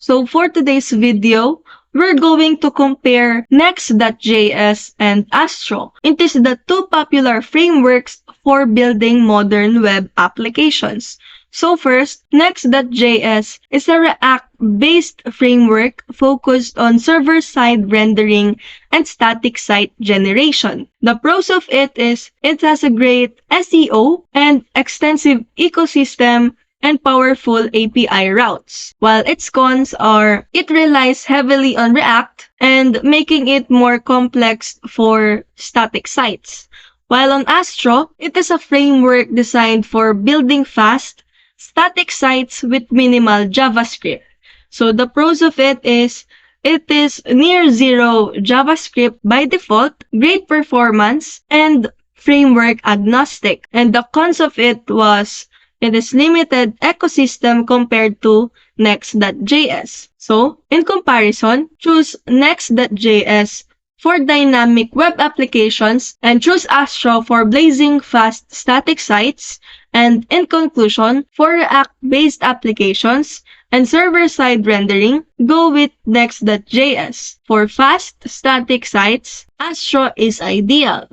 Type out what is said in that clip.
So for today's video, we're going to compare Next.js and Astro. It is the two popular frameworks for building modern web applications. So first, Next.js is a React-based framework focused on server-side rendering and static site generation. The pros of it is it has a great SEO and extensive ecosystem and powerful API routes, while its cons are it relies heavily on React and making it more complex for static sites. While on Astro, it is a framework designed for building fast, static sites with minimal JavaScript. So the pros of it is near zero JavaScript by default, great performance, and framework agnostic. And the cons of it was it is limited ecosystem compared to Next.js. So, in comparison, choose Next.js for dynamic web applications and choose Astro for blazing fast static sites. And in conclusion, for React-based applications and server-side rendering, go with Next.js. For fast static sites, Astro is ideal.